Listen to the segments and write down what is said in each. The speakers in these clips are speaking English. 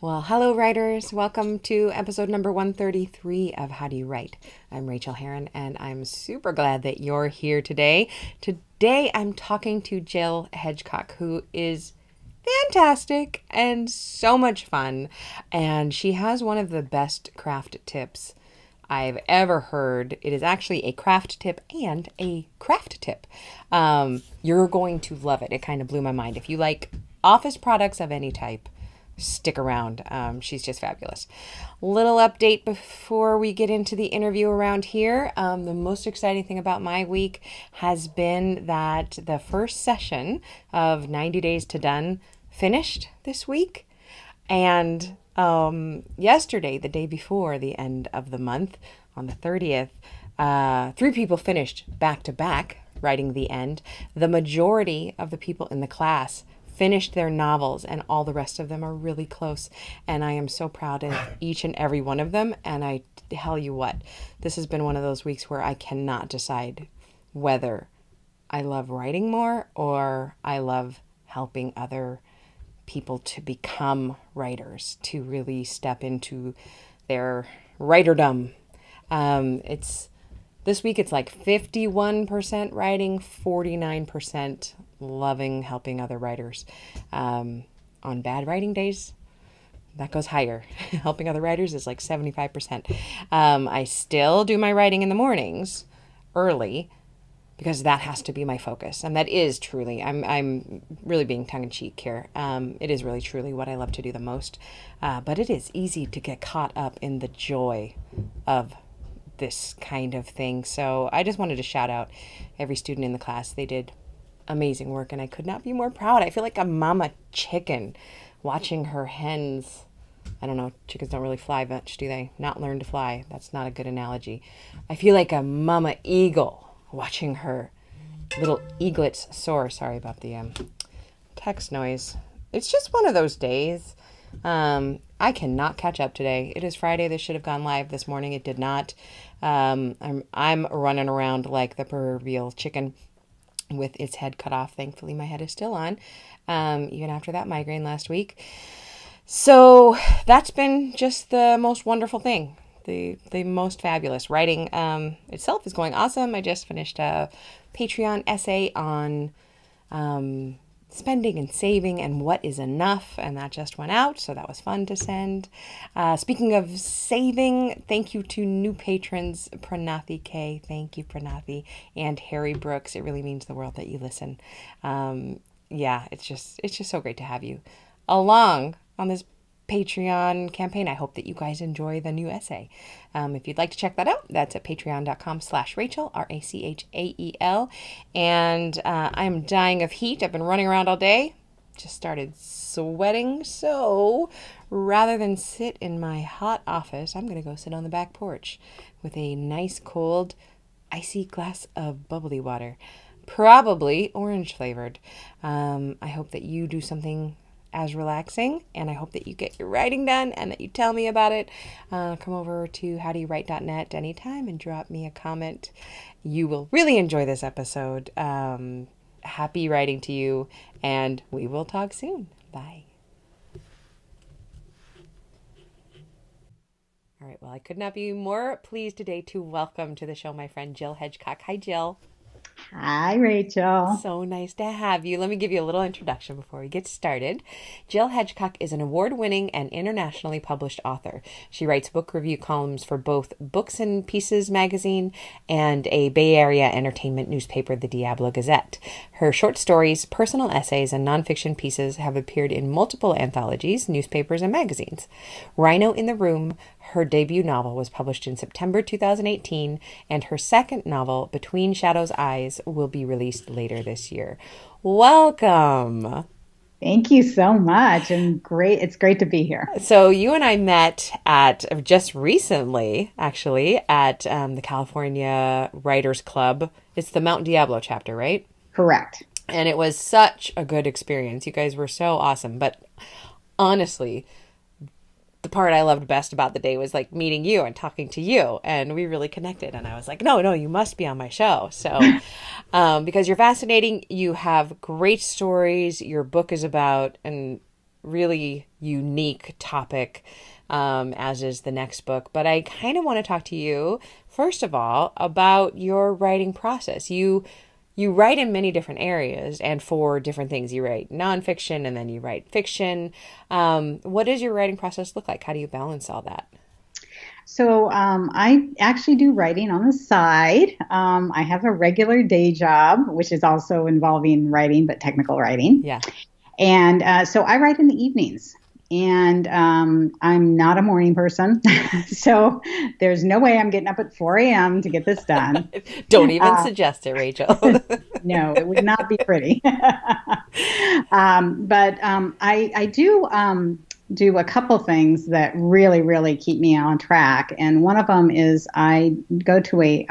Well, hello, writers. Welcome to episode number 133 of How Do You Write? I'm Rachael Herron, and I'm super glad that you're here today. Today, I'm talking to Jill Hedgecock, who is fantastic and so much fun. And she has one of the best craft tips I've ever heard. It is actually a craft tip and a craft tip. You're going to love it. It kind of blew my mind. If you like office products of any type, stick around. She's just fabulous. Little update before we get into the interview around here. The most exciting thing about my week has been that the first session of 90 Days to Done finished this week. And yesterday, the day before the end of the month, on the 30th, 3 people finished back to back writing the end. The majority of the people in the class finished their novels, and all the rest of them are really close. And I am so proud of each and every one of them. And I tell you what, this has been one of those weeks where I cannot decide whether I love writing more or I love helping other people to become writers, to really step into their writerdom. This week it's like 51% writing, 49% loving helping other writers. On bad writing days, that goes higher. Helping other writers is like 75%. I still do my writing in the mornings early because that has to be my focus. And that is truly, I'm really being tongue-in-cheek here. It is really truly what I love to do the most. But it is easy to get caught up in the joy of this kind of thing. So I just wanted to shout out every student in the class. They did amazing work, and I could not be more proud. I feel like a mama chicken watching her hens. I don't know, chickens don't really fly much, do they? Not learn to fly. That's not a good analogy. I feel like a mama eagle watching her little eaglets soar. Sorry about the text noise. It's just one of those days. I cannot catch up today. It is Friday. This should have gone live this morning. It did not. I'm running around like the proverbial chicken with its head cut off. Thankfully, my head is still on, even after that migraine last week. So that's been just the most wonderful thing. The most fabulous. Writing itself is going awesome. I just finished a Patreon essay on spending and saving and what is enough, and that just went out, so that was fun to send. Speaking of saving, thank you to new patrons, Pranathi K. Thank you, Pranathi, and Harry Brooks. It really means the world that you listen. Yeah, it's just so great to have you along on this Patreon campaign. I hope that you guys enjoy the new essay. If you'd like to check that out, that's at patreon.com/Rachael, Rachael. And I'm dying of heat. I've been running around all day. Just started sweating. So rather than sit in my hot office, I'm going to go sit on the back porch with a nice cold, icy glass of bubbly water, probably orange flavored. I hope that you do something as relaxing, and I hope that you get your writing done and that you tell me about it. Come over to howdoyouwrite.net anytime and drop me a comment. You will really enjoy this episode. Happy writing to you, and we will talk soon. Bye. All right, well, I could not be more pleased today to welcome to the show my friend Jill Hedgecock. Hi, Jill. Hi, Rachel. So nice to have you. Let me give you a little introduction before we get started. Jill Hedgecock is an award-winning and internationally published author. She writes book review columns for both Books and Pieces magazine and a Bay Area entertainment newspaper, the Diablo Gazette. Her short stories, personal essays, and nonfiction pieces have appeared in multiple anthologies, newspapers, and magazines. Rhino in the Room, her debut novel, was published in September 2018, and her second novel, Between Shadows' Eyes, will be released later this year. Welcome. Thank you so much. And great. It's great to be here. So you and I met at just recently, actually, at the California Writers Club. It's the Mount Diablo chapter, right? Correct. And it was such a good experience. You guys were so awesome. But honestly, the part I loved best about the day was like meeting you and talking to you, and we really connected. And I was like, no, you must be on my show. So, because you're fascinating, you have great stories. Your book is about, and really unique topic, as is the next book. But I kind of want to talk to you, first of all, about your writing process. You write in many different areas and for different things. You write nonfiction and then you write fiction. What does your writing process look like? How do you balance all that? So I actually do writing on the side. I have a regular day job, which is also involving writing, but technical writing. Yeah. And so I write in the evenings. And I'm not a morning person, so there's no way I'm getting up at 4 a.m. to get this done. Don't even suggest it, Rachel. No, it would not be pretty. But I do a couple things that really, really keep me on track. And one of them is I go to we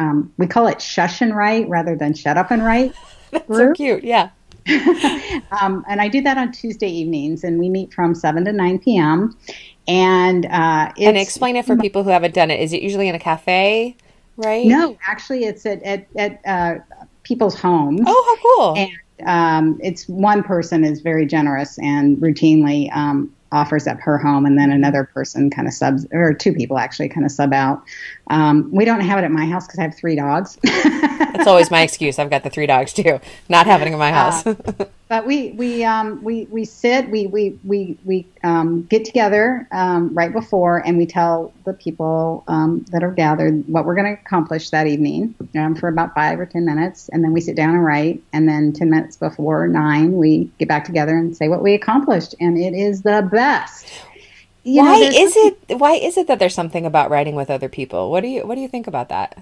call it shush and write rather than shut up and write. That's group. So cute, yeah. And I do that on Tuesday evenings, and we meet from 7 to 9 p.m. And explain it for people who haven't done it. Is it usually in a cafe, right? No, actually, it's at people's homes. Oh, how cool! And it's one person is very generous and routinely offers up her home, and then another person kind of subs, or two people actually kind of sub out. We don't have it at my house because I have 3 dogs. That's always my excuse. I've got the 3 dogs too. Not having it in my house. But we sit, we get together right before, and we tell the people that are gathered what we're going to accomplish that evening for about 5 or 10 minutes, and then we sit down and write. And then 10 minutes before 9, we get back together and say what we accomplished, and it is the best. Why is it that there's something about writing with other people? What do you think about that?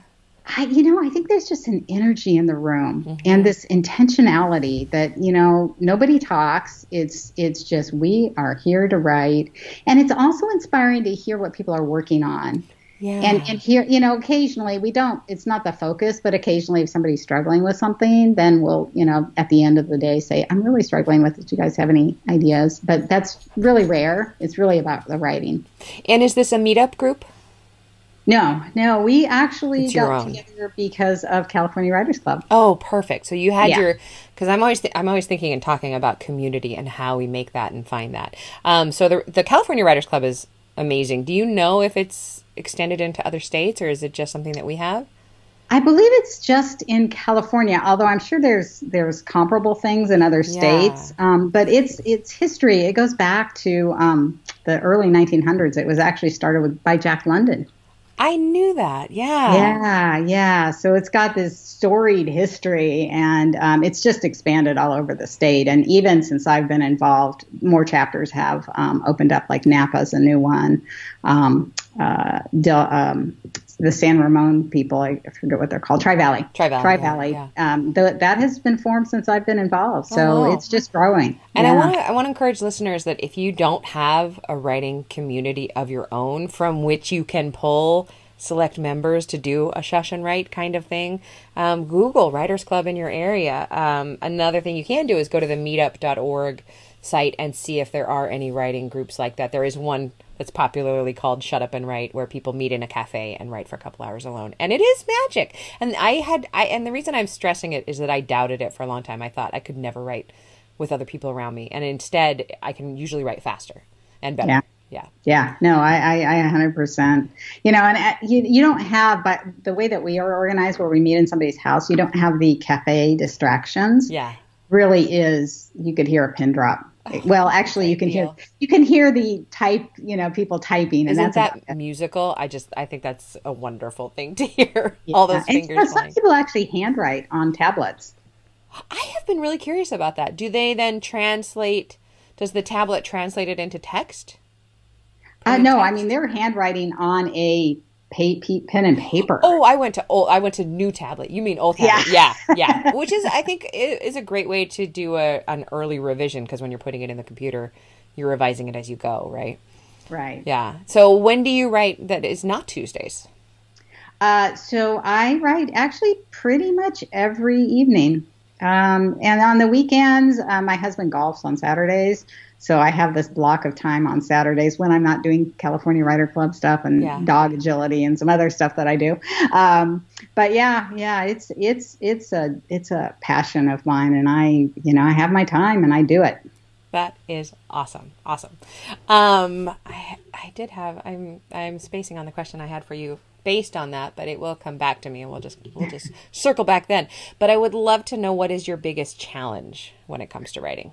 I think there's just an energy in the room and this intentionality that, nobody talks. It's just, we are here to write. And it's also inspiring to hear what people are working on. Yeah. And here, occasionally it's not the focus, but occasionally if somebody's struggling with something, then we'll, at the end of the day say, I'm really struggling with it. Do you guys have any ideas? But that's really rare. It's really about the writing. And is this a meetup group? No, we actually got together because of California Writers Club. Oh, perfect. So you had because I'm always thinking and talking about community and how we make that and find that. So the California Writers Club is amazing. Do you know if it's extended into other states, or is it just something that we have? I believe it's just in California, although I'm sure there's comparable things in other states. But it's history. It goes back to the early 1900s. It was actually started by Jack London. I knew that. Yeah. Yeah. So it's got this storied history, and it's just expanded all over the state. And even since I've been involved, more chapters have opened up, like Napa's a new one. The San Ramon people, I forget what they're called, Tri-Valley. Yeah. That has been formed since I've been involved. So it's just growing. And I want to encourage listeners that if you don't have a writing community of your own from which you can pull select members to do a shush and write kind of thing, Google Writers Club in your area. Another thing you can do is go to the meetup.org site and see if there are any writing groups like that. There is one that's popularly called Shut Up and Write, where people meet in a cafe and write for a couple hours alone. And it is magic. And and the reason I'm stressing it is that I doubted it for a long time. I thought I could never write with other people around me. And instead, I can usually write faster and better. Yeah. No, I 100%. And you don't have, but the way that we are organized, where we meet in somebody's house, you don't have the cafe distractions. Yeah. Really is, you could hear a pin drop. Well, actually, you can hear the type, people typing, and Isn't that musical? I think that's a wonderful thing to hear. Yeah. All those fingers. And some people actually handwrite on tablets. I have been really curious about that. Do they then translate? Does the tablet translate it into text? No, I mean they're handwriting on a pen and paper. Oh, I went to new tablet. You mean old tablet? Yeah. Which is, I think, is a great way to do an early revision, because when you're putting it in the computer, you're revising it as you go, right? Right. Yeah. So when do you write that is not Tuesdays? So I write actually pretty much every evening. And on the weekends, my husband golfs on Saturdays. So I have this block of time on Saturdays when I'm not doing California Writer Club stuff and dog agility and some other stuff that I do. But it's a passion of mine, and I have my time and I do it. That is awesome. Awesome. I did have, I'm spacing on the question I had for you based on that, but it will come back to me and we'll just circle back then. But I would love to know, what is your biggest challenge when it comes to writing?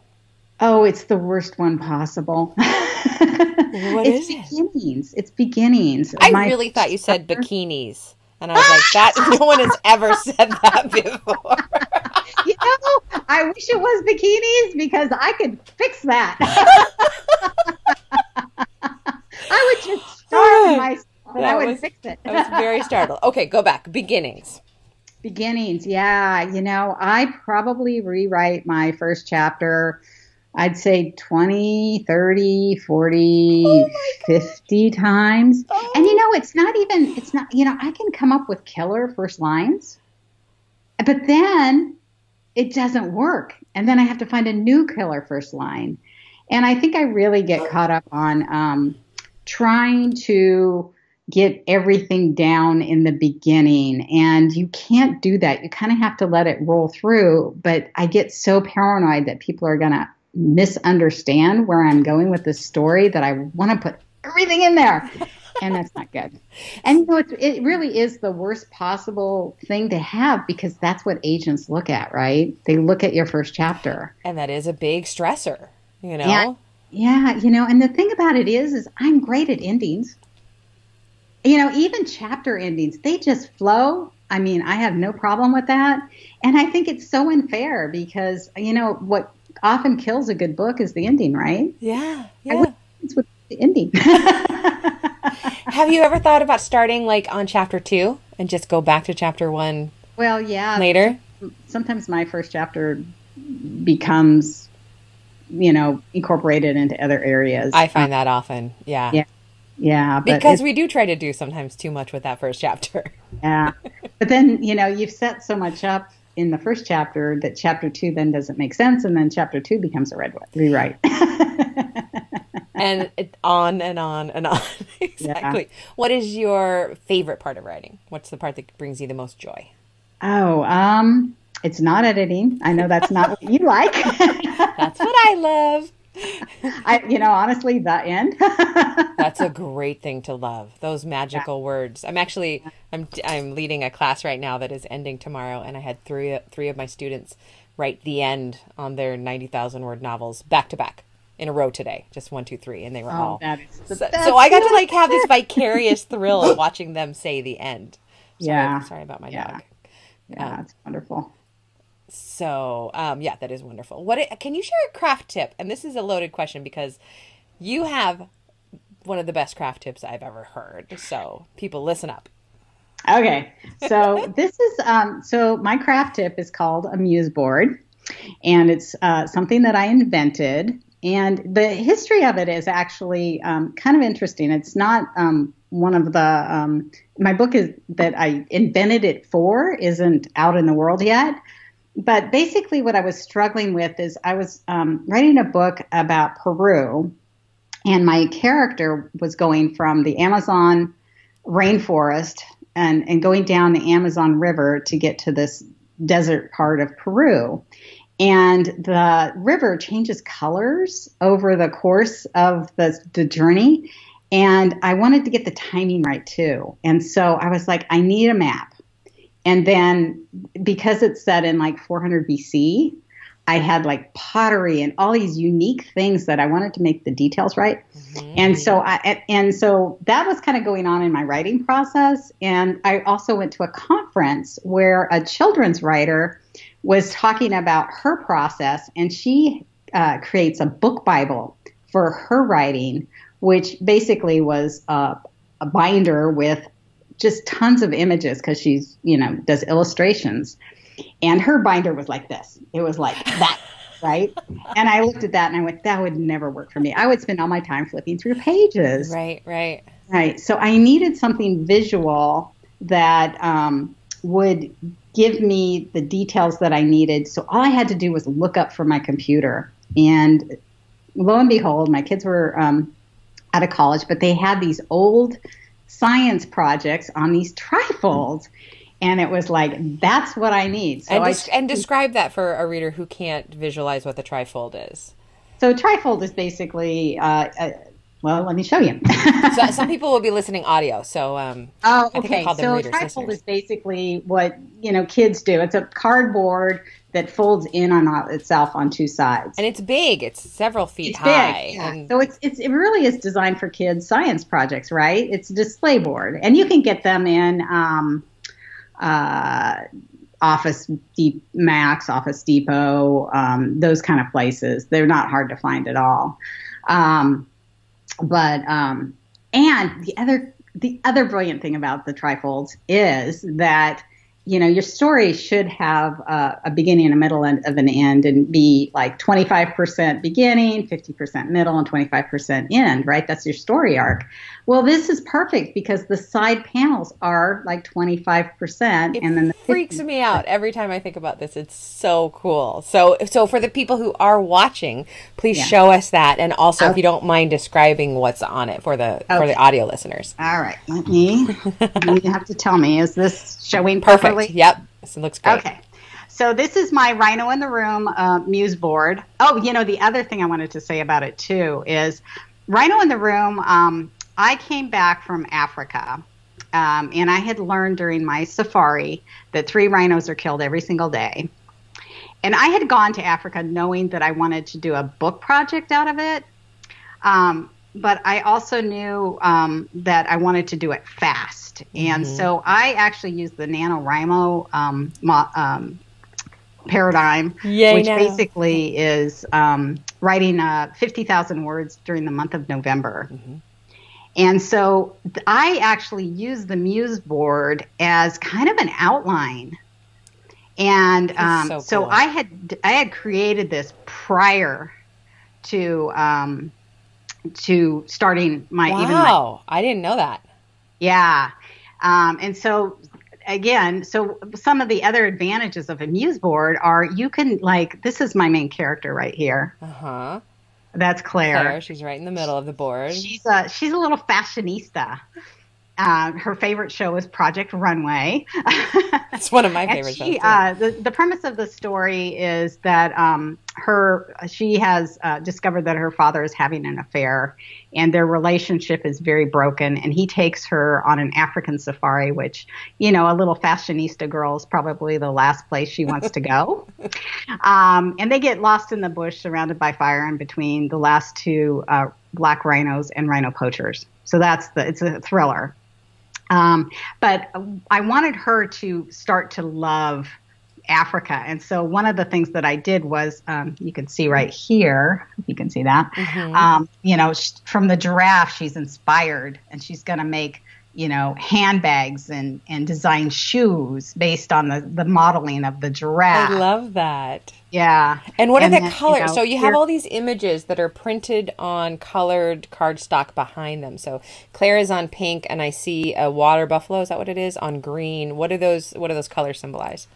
Oh, it's the worst one possible. It's beginnings. It's beginnings. I really thought you said bikinis. And I was like, that, no one has ever said that before. You know, I wish it was bikinis because I could fix that. I would just starve myself and I would fix it. I was very startled. Okay, go back. Beginnings. Beginnings. Yeah. You know, I probably rewrite my first chapter, I'd say 20, 30, 40, 50 times. Oh. And, you know, it's not, you know, I can come up with killer first lines, but then it doesn't work. And then I have to find a new killer first line. And I think I really get caught up on trying to get everything down in the beginning. And you can't do that. You kind of have to let it roll through. But I get so paranoid that people are going to misunderstand where I'm going with this story that I want to put everything in there. And that's not good. And you know, it really is the worst possible thing to have, because that's what agents look at, right? They look at your first chapter. And that is a big stressor, you know? Yeah, you know, and the thing about it is I'm great at endings. You know, even chapter endings, they just flow. I mean, I have no problem with that. And I think it's so unfair because, you know, what often kills a good book is the ending, right? Yeah. It's with the ending. Have you ever thought about starting like on chapter 2 and just go back to chapter 1? Well, yeah. Later? Sometimes my first chapter becomes, you know, incorporated into other areas. I find that often. Yeah. Yeah. Because we do try to do sometimes too much with that first chapter. Yeah. But then, you know, you've set so much up in the first chapter that chapter 2 then doesn't make sense, and then chapter 2 becomes a rewrite. And on and on and on. Exactly. Yeah. What is your favorite part of writing? What's the part that brings you the most joy? Oh, it's not editing. I know that's not what you like. That's what I love. Honestly, the end. That's a great thing to love. Those magical words. I'm leading a class right now that is ending tomorrow, and I had three of my students write the end on their 90,000 word novels back to back in a row today. Just 1, 2, 3, and they were all. So I got to like have this vicarious thrill of watching them say the end. Sorry about my dog. Yeah, that's wonderful. So, that is wonderful. Can you share a craft tip? And this is a loaded question because you have one of the best craft tips I've ever heard. So people listen up. Okay. So this is, my craft tip is called a Muse board, and it's something that I invented. And the history of it is actually kind of interesting. It's not one of the, my book is that I invented it for isn't out in the world yet. But basically what I was struggling with is I was writing a book about Peru, and my character was going from the Amazon rainforest and going down the Amazon River to get to this desert part of Peru. And the river changes colors over the course of the journey. And I wanted to get the timing right too. And so I was like, I need a map. And then because it's set in like 400 BC, I had like pottery and all these unique things that I wanted to make the details right. Mm-hmm. And so that was kind of going on in my writing process. And I also went to a conference where a children's writer was talking about her process, and she creates a book Bible for her writing, which basically was a binder with just tons of images because she's, does illustrations. And her binder was like this. It was like that, right? And I looked at that and I went, that would never work for me. I would spend all my time flipping through pages. Right. So I needed something visual that would give me the details that I needed. So all I had to do was look up from my computer. And lo and behold, my kids were out of college, but they had these old science projects on these trifolds. And it was like, that's what I need. So and describe that for a reader who can't visualize what the trifold is. So trifold is basically, well, let me show you. So some people will be listening audio, so Oh, I think I okay. called them So readers, trifold listeners. is basically what, kids do. It's a cardboard that folds in on itself on two sides. And it's big. It's several feet It's high. big. Yeah. And So it really is designed for kids' science projects, right? It's a display board, and you can get them in Office Max, Office Depot, those kind of places. They're not hard to find at all. And the other brilliant thing about the trifolds is that, your story should have a beginning, a middle, and of an end, and be like 25% beginning, 50% middle, and 25% end, right? That's your story arc. Well, this is perfect because the side panels are like 25%, and then the freaks me out every time I think about this. It's so cool. So for the people who are watching, please show us that, and also if you don't mind describing what's on it for the audio listeners. All right, you have to tell me, is this showing perfect? Properly? Yep, this looks great. Okay. So this is my Rhino in the Room Muse board. Oh, the other thing I wanted to say about it too is Rhino in the Room. I came back from Africa, and I had learned during my safari that 3 rhinos are killed every single day. And I had gone to Africa knowing that I wanted to do a book project out of it. But I also knew that I wanted to do it fast. And so I actually used the NaNoWriMo paradigm, which basically is writing 50,000 words during the month of November. And so I actually used the Muse board as kind of an outline. And so cool. I had created this prior to starting my Wow, I didn't know that. Yeah. And so again, some of the other advantages of a Muse board are you can this is my main character right here. Uh-huh. That's Claire. She's right in the middle of the board. She's a little fashionista. Her favorite show is Project Runway. It's one of my favorite shows. The premise of the story is that she has discovered that her father is having an affair, and their relationship is very broken. And he takes her on an African safari, which a little fashionista girl is probably the last place she wants to go. And they get lost in the bush, surrounded by fire, in between the last 2 black rhinos and rhino poachers. So it's a thriller. But I wanted her to start to love Africa. And so one of the things that I did was, you can see right here, if you can see that, from the giraffe, she's inspired, and she's going to make, handbags and design shoes based on the modeling of the giraffe. I love that. Yeah. And what are the colors? So you have all these images that are printed on colored cardstock behind them. So Claire is on pink, and I see a water buffalo. Is that what it is? On green. What do those colors symbolize?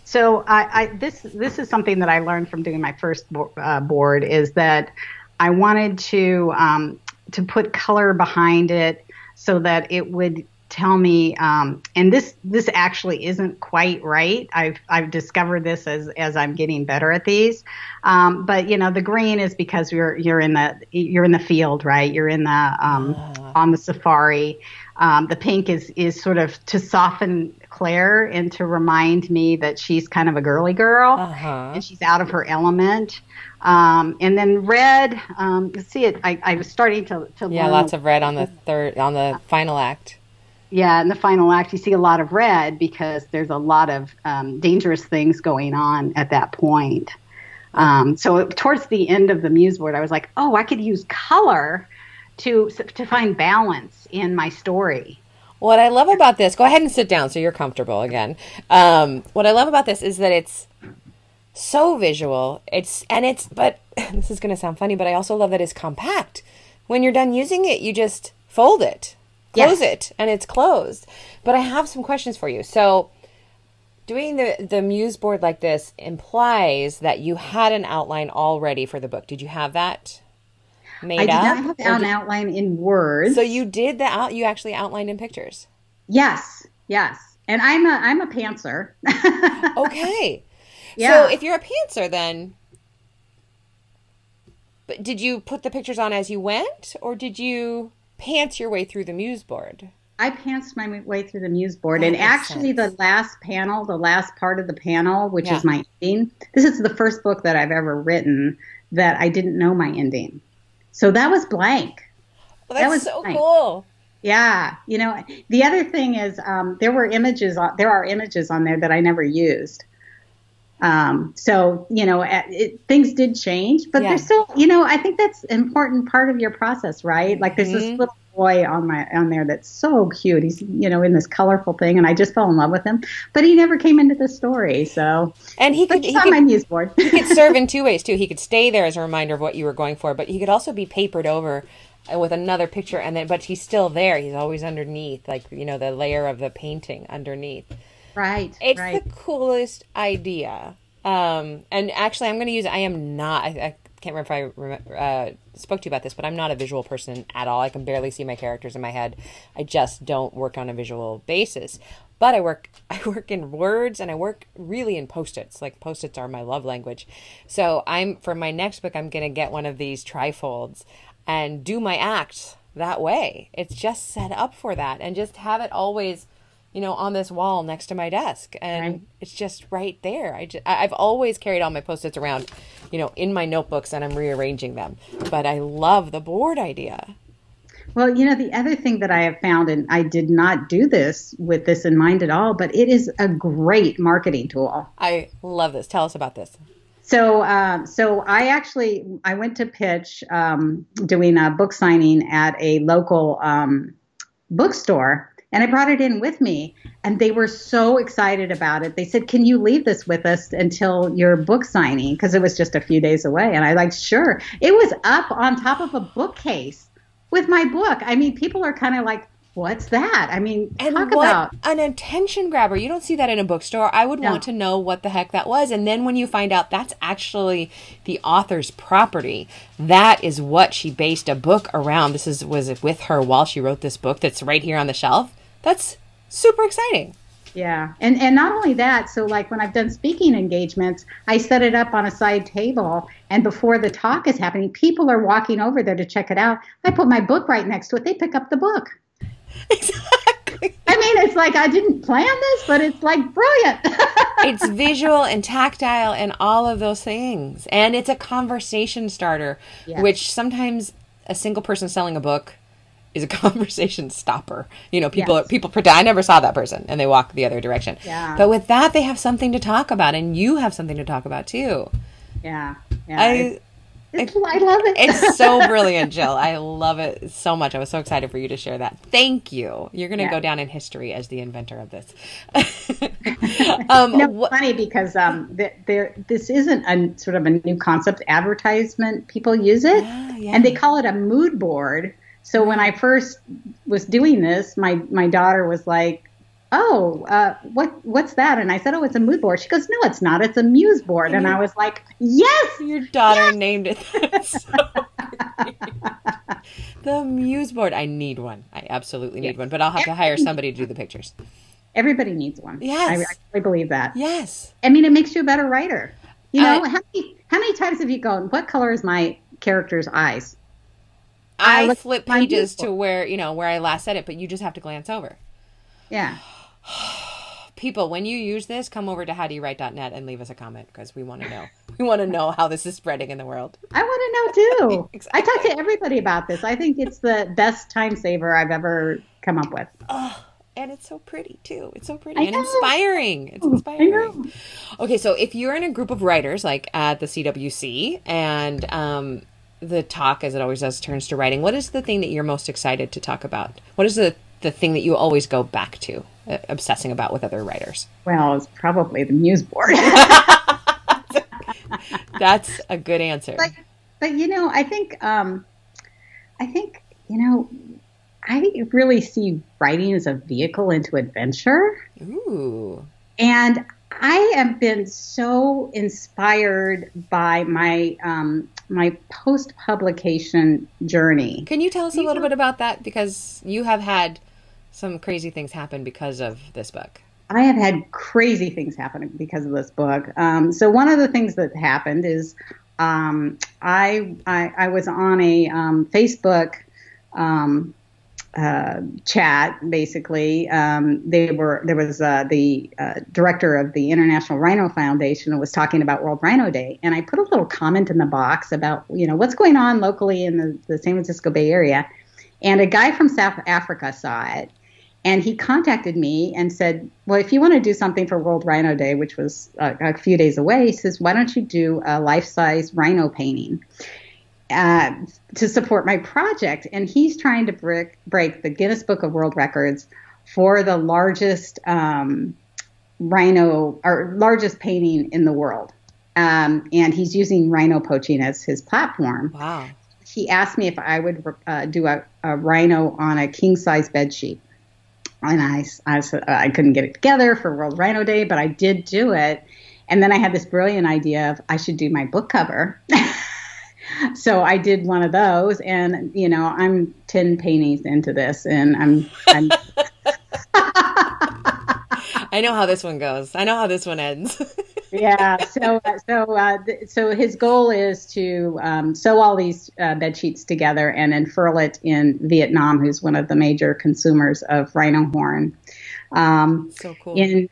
So this is something that I learned from doing my first board, is that I wanted to put color behind it so that it would tell me, and this actually isn't quite right. I've discovered this as I'm getting better at these. But the green is because you're in the field, right? You're in the on the safari. The pink is sort of to soften Claire and to remind me that she's kind of a girly girl, and she's out of her element. And then red, you see it. I was starting to learn. Lots of red on the final act. Yeah, in the final act, you see a lot of red because there's a lot of dangerous things going on at that point. So towards the end of the Muse board, I was like, I could use color to find balance in my story. What I love about this, go ahead and sit down so you're comfortable again. What I love about this is that it's so visual. But this is going to sound funny, but I also love that it's compact. When you're done using it, you just fold it, close it, and it's closed. But I have some questions for you. So doing the Muse board like this implies that you had an outline already for the book. Did you have that made up? I did not have an outline in words. So you did you actually outlined in pictures? Yes. And I'm a pantser. Okay. Yeah. So if you're a pantser, then But did you put the pictures on as you went, or did you pants your way through the Muse board? I pantsed my way through the Muse board, That and makes actually sense. the last panel, the last part of the panel, which Yeah. is my ending, this is the first book that I've ever written that I didn't know my ending. So that was blank. Well, That that's was so blank. cool. Yeah, the other thing is there are images on there that I never used. So things did change, but Yeah. there's still, I think that's an important part of your process, right? Like there's this little boy on there that's so cute. He's, in this colorful thing, and I just fell in love with him, but he never came into the story. So, And but he's on my Muse board. he could serve in two ways too. He could stay there as a reminder of what you were going for, but he could also be papered over with another picture, but he's still there. He's always underneath, like, the layer of the painting underneath. Right. It's right. the coolest idea. And actually, I'm going to use, I am not, I can't remember if I spoke to you about this, but I'm not a visual person at all. I can barely see my characters in my head. I just don't work on a visual basis. But I work in words, and I work really in Post-its. Like, Post-its are my love language. So for my next book, I'm going to get one of these trifolds and do my act that way. It's just set up for that, and just have it always, on this wall next to my desk, and Right. it's just right there. I've always carried all my Post-its around, in my notebooks, and I'm rearranging them. But I love the board idea. Well, the other thing that I have found, and I did not do this with this in mind at all, but it is a great marketing tool. I love this. Tell us about this. So I went to pitch doing a book signing at a local bookstore, and I brought it in with me, and they were so excited about it. They said, "Can you leave this with us until your book signing?" Because it was just a few days away, and I like, sure. It was up on top of a bookcase with my book. I mean, people are kind of like, "What's that?" I mean, And talk what about an attention grabber. You don't see that in a bookstore. I would want to know what the heck that was. And then when you find out that's actually the author's property, that is what she based a book around. Was it with her while she wrote this book that's right here on the shelf? That's super exciting. Yeah. And not only that, so like when I've done speaking engagements, I set it up on a side table, and before the talk is happening, people are walking over there to check it out. I put my book right next to it. They pick up the book. Exactly. I mean, it's like I didn't plan this, but it's like brilliant. It's visual and tactile and all of those things. And it's a conversation starter, Yes. which sometimes a single person selling a book is a conversation stopper. People Yes. people pretend I never saw that person, and they walk the other direction. Yeah. But with that, they have something to talk about, and you have something to talk about too. Yeah. I I love it. It's so brilliant, Jill. I love it so much. I was so excited for you to share that. Thank you. You're going to go down in history as the inventor of this. It's funny because this isn't a sort of a new concept. Advertisement, people use it, and they call it a mood board. So when I first was doing this, my daughter was like, "Oh, what's that?" And I said, "Oh, it's a mood board." She goes, "No, it's not. It's a Muse board." And I was like, "Yes!" Your daughter named it. That's so great. The Muse board. I need one. I absolutely need one, but I'll have to hire somebody to do the pictures. Everybody needs one. Yes. I really believe that. Yes. I mean, it makes you a better writer. How many times have you gone, "What color is my character's eyes?" I flip pages to where I last said it, but you just have to glance over. Yeah. People, when you use this, come over to howdowywrite.net and leave us a comment, because we want to know. We want to know how this is spreading in the world. I want to know too. Exactly. I talk to everybody about this. I think it's the best time saver I've ever come up with. Oh, and it's so pretty too. It's so pretty and inspiring. It's inspiring. I know. Okay, so if you're in a group of writers, like at the CWC, and the talk, as it always does, turns to writing, what is the thing that you're most excited to talk about? What is the thing that you always go back to, obsessing about with other writers? Well, it's probably the Muse board. That's a good answer. But I think I really see writing as a vehicle into adventure. Ooh. And I have been so inspired by my my post-publication journey. Can you tell us a little bit about that? Because you have had some crazy things happen because of this book. I have had crazy things happen because of this book. So one of the things that happened is I was on a Facebook chat. Basically, there was the director of the International Rhino Foundation and was talking about World Rhino Day, and I put a little comment in the box about what's going on locally in the San Francisco Bay Area, and a guy from South Africa saw it. And he contacted me and said, well, if you want to do something for World Rhino Day, which was a few days away, he says, why don't you do a life-size rhino painting to support my project? And he's trying to break the Guinness Book of World Records for the largest rhino or largest painting in the world. And he's using rhino poaching as his platform. Wow. He asked me if I would do a rhino on a king-size bed sheet. And I said I couldn't get it together for World Rhino Day, but I did do it. And then I had this brilliant idea of I should do my book cover. So I did one of those, and I'm 10 paintings into this, and I'm I know how this one goes. I know how this one ends. Yeah. So his goal is to sew all these bed sheets together and unfurl it in Vietnam, who's one of the major consumers of rhino horn. So cool. In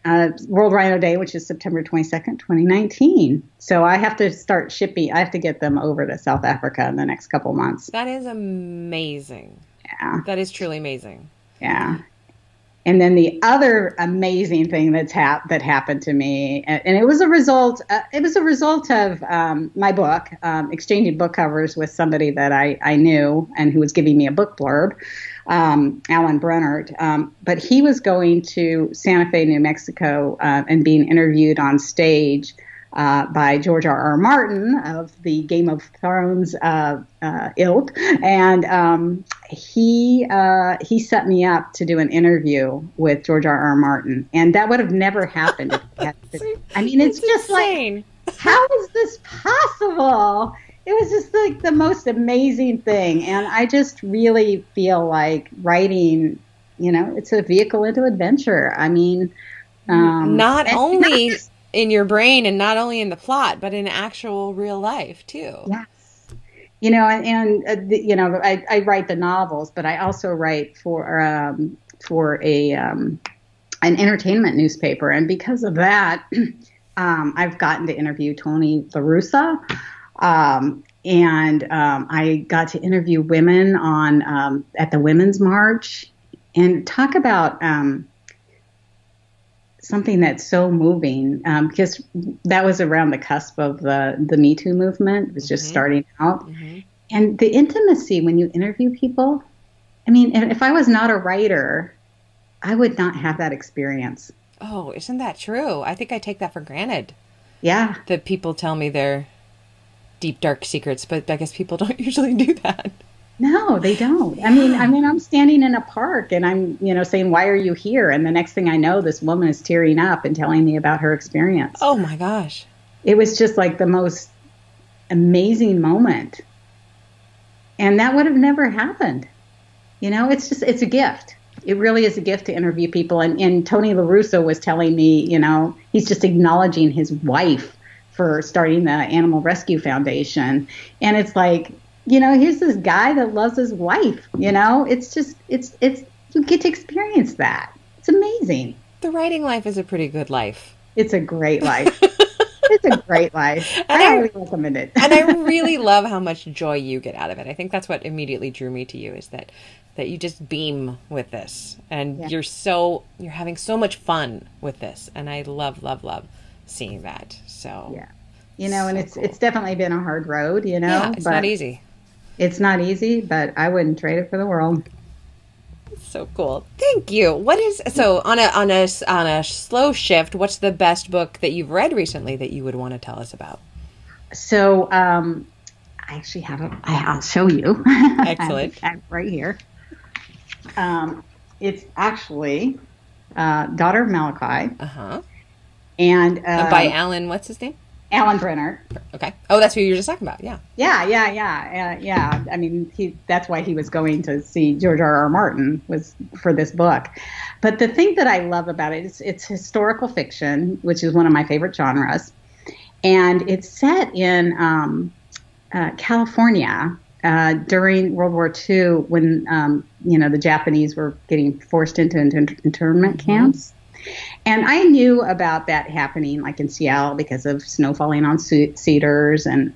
World Rhino Day, which is September 22nd, 2019. So I have to start shipping. I have to get them over to South Africa in the next couple months. That is amazing. Yeah. That is truly amazing. Yeah. And then the other amazing thing that happened to me, and it was a result. Of my book, exchanging book covers with somebody that I knew and who was giving me a book blurb, Alan Brennert. But he was going to Santa Fe, New Mexico, and being interviewed on stage by George R.R. Martin of the Game of Thrones ilk, and he set me up to do an interview with George R.R. Martin, and that would have never happened. I mean, it's just insane. Like, how is this possible? It was just like the most amazing thing, and I just really feel like writing, it's a vehicle into adventure. I mean, not only in your brain and not only in the plot, but in actual real life too. Yes. I write the novels, but I also write for an entertainment newspaper. And because of that, I've gotten to interview Tony La Russa. And I got to interview women on at the Women's March and talk about something that's so moving, because that was around the cusp of the Me Too movement. It was just starting out. Mm-hmm. And the intimacy when you interview people, I mean, if I was not a writer, I would not have that experience. Oh, isn't that true? I think I take that for granted. Yeah. That people tell me their deep, dark secrets, but I guess people don't usually do that. No, they don't. Yeah. I mean, I'm standing in a park and I'm, saying, why are you here? And the next thing I know, this woman is tearing up and telling me about her experience. Oh my gosh. It was just like the most amazing moment. And that would have never happened. It's a gift. It really is a gift to interview people. And Tony La Russa was telling me, he's just acknowledging his wife for starting the Animal Rescue Foundation. And it's like, here's this guy that loves his wife, it's you get to experience that. It's amazing. The writing life is a pretty good life. It's a great life. It's a great life. I highly recommend it. And I really love how much joy you get out of it. I think that's what immediately drew me to you, is that you just beam with this, and you're having so much fun with this. And I love, love, love seeing that. So, yeah. And it's definitely been a hard road, Yeah, it's not easy. It's not easy, but I wouldn't trade it for the world. So cool. Thank you. On a slow shift, what's the best book that you've read recently that you would want to tell us about? So, I actually have I'll show you. Excellent. I have right here. It's actually Daughter of Malachi. Uh-huh. And by Alan, what's his name? Alan Brennert. Okay. Oh, that's who you were just talking about. Yeah. Yeah. I mean, that's why he was going to see George R.R. Martin, was for this book. But the thing that I love about it is it's historical fiction, which is one of my favorite genres. And it's set in California during World War II when, the Japanese were getting forced into internment camps. And I knew about that happening like in Seattle because of snow falling on cedars and,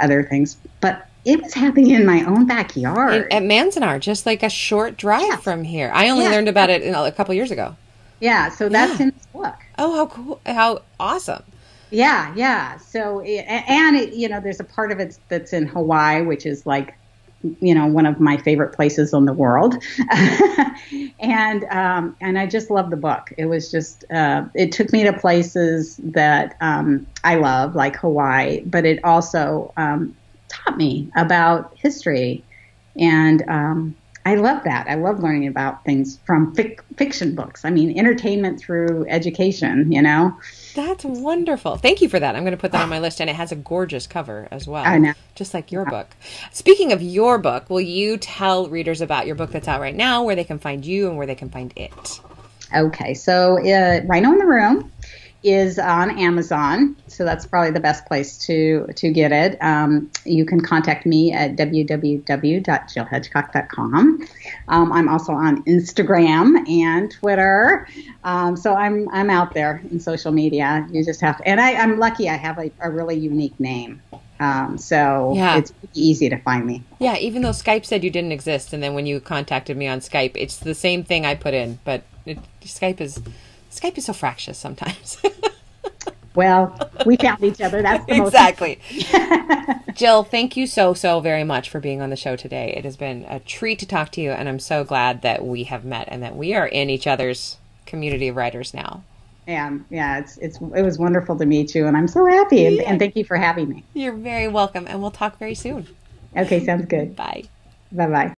other things. But it was happening in my own backyard. At Manzanar, just like a short drive from here. I only learned about it a couple years ago. Yeah, so that's in this book. Oh, how cool. How awesome. Yeah. So, there's a part of it that's in Hawaii, which is like, one of my favorite places in the world. And I just love the book. It was just, it took me to places that I love, like Hawaii, but it also taught me about history. And I love that. I love learning about things from fiction books. I mean, entertainment through education, That's wonderful. Thank you for that. I'm going to put that on my list. And it has a gorgeous cover as well. I know. Just like your book. Speaking of your book, will you tell readers about your book that's out right now, where they can find you and where they can find it? Okay. So Rhino in the Room is on Amazon. So that's probably the best place to get it. You can contact me at www.jillhedgecock.com. I'm also on Instagram and Twitter. So I'm out there in social media. You just have to, and I'm lucky I have a really unique name. So it's easy to find me. Yeah, even though Skype said you didn't exist, and then when you contacted me on Skype, it's the same thing I put in, but Skype is so fractious sometimes. Well, we found each other. That's the exactly. Jill, thank you so very much for being on the show today. It has been a treat to talk to you, and I'm so glad that we have met and that we are in each other's community of writers now. And it was wonderful to meet you, and I'm so happy. And thank you for having me. You're very welcome, and we'll talk very soon. Okay, sounds good. Bye. Bye-bye.